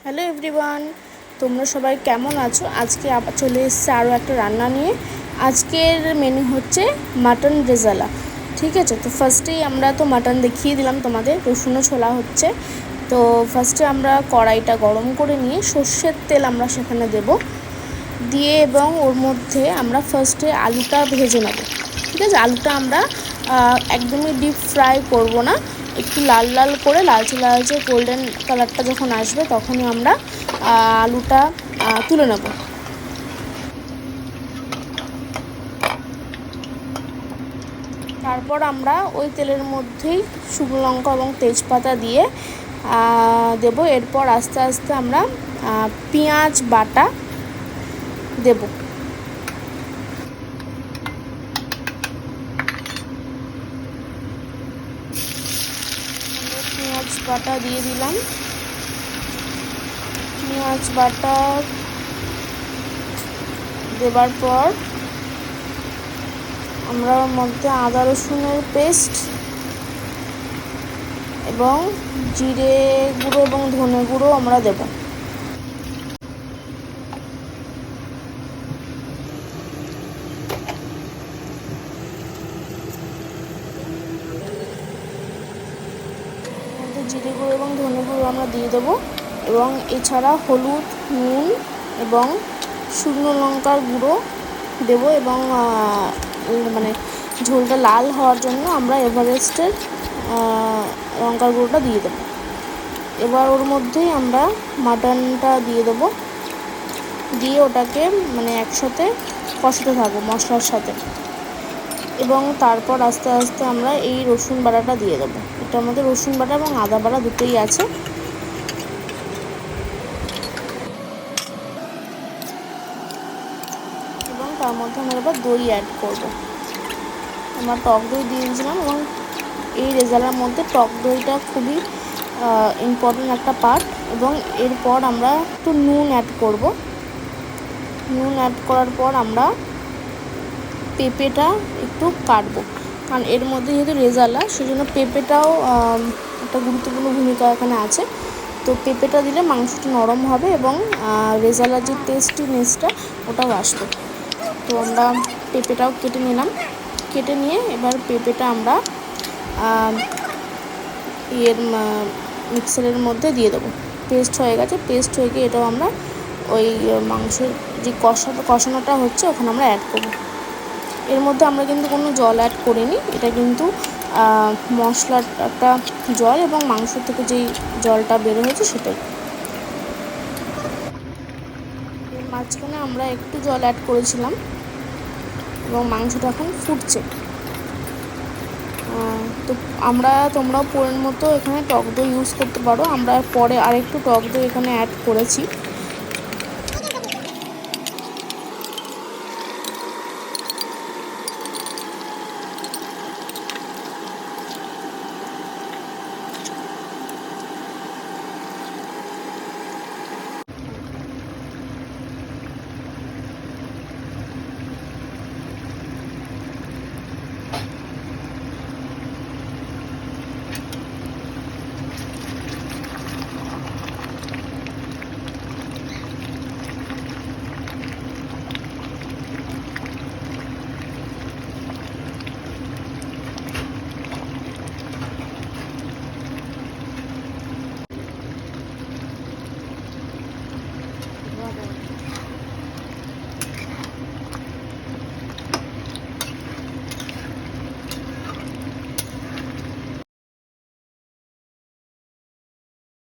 Hello everyone, তোমরা সবাই কেমন আছো? আজকে আবার চলে এসেছে আরও একটা রান্না নিয়ে। আজকের মেনু হচ্ছে মাটন রেজালা। ঠিক আছে, তো ফার্স্টেই আমরা তো মাটন দেখিয়ে দিলাম তোমাদের, রসুনও ছোলা হচ্ছে। তো ফার্স্টে আমরা কড়াইটা গরম করে নিয়ে সর্ষের তেল আমরা সেখানে দেব, দিয়ে এবং ওর মধ্যে আমরা ফার্স্টে আলুটা ভেজে নেব। ঠিক আছে, আলুটা আমরা একদমই ডিপ ফ্রাই করব না, একটু লাল লাল করে লালচে লালচে গোল্ডেন কালারটা যখন আসবে তখনই আমরা আলুটা তুলে নেব। তারপর আমরা ওই তেলের মধ্যেই শুকনো লঙ্কা এবং তেজপাতা দিয়ে দেব। এরপর আস্তে আস্তে আমরা পেঁয়াজ বাটা দেব। পেঁয়াজ বাটা দিয়ে দিলাম। পেঁয়াজ বাটা দেবার পর আমরা ওর মধ্যে আদা রসুনের পেস্ট এবং জিরে গুঁড়ো এবং ধনে গুঁড়ো আমরা দেব। জিরে গুঁড়ো এবং ধনে গুঁড়ো আমরা দিয়ে দেবো, এবং এছাড়া হলুদ, নুন এবং শুকনো লঙ্কার গুঁড়ো দেব, এবং মানে ঝোলটা লাল হওয়ার জন্য আমরা এভারেস্টের লঙ্কার গুঁড়োটা দিয়ে দেবো। এবার ওর মধ্যেই আমরা মাটনটা দিয়ে দেবো, দিয়ে ওটাকে মানে একসাথে কষাতে থাকবো মশলার সাথে। এবং তারপর আস্তে আস্তে আমরা এই রসুন বাটাটা দিয়ে দেবো। এটার মধ্যে রসুন বাটা এবং আদা বাটা দুটোই আছে। এবং তার মধ্যে আমরা এবার দই অ্যাড করবো। আমরা টক দই দিয়ে দিয়েছিলাম, এবং এই রেজালার মধ্যে টক দইটা খুবই ইম্পর্টেন্ট একটা পার্ট। এবং এরপর আমরা একটু নুন অ্যাড করব। নুন অ্যাড করার পর আমরা পেঁপেটা একটু কাটবো, কারণ এর মধ্যে যেহেতু রেজালা সেজন্য পেঁপেটাও একটা গুরুত্বপূর্ণ ভূমিকা এখানে আছে। তো পেঁপেটা দিলে মাংসটা নরম হবে এবং রেজালার যে টেস্টিনেসটা ওটাও আসবে। তো আমরা পেঁপেটাও কেটে নিলাম। কেটে নিয়ে এবার পেঁপেটা আমরা মিক্সারের মধ্যে দিয়ে দেবো। পেস্ট হয়ে গেছে, পেস্ট হয়ে গিয়ে এটাও আমরা ওই মাংসের যে কষানোটা হচ্ছে ওখানে আমরা অ্যাড করবো। এর মধ্যে আমরা কিন্তু কোনো জল অ্যাড করিনি, এটা কিন্তু মশলার একটা জল এবং মাংস থেকে যেই জলটা বের হয়েছে সেটাই। এর মাঝখানে আমরা একটু জল অ্যাড করেছিলাম এবং মাংসটা এখন ফুটছে। তো তোমরাও পরের মতো এখানে টক দই ইউজ করতে পারো। আমরা পরে আরেকটু টক দই এখানে অ্যাড করেছি।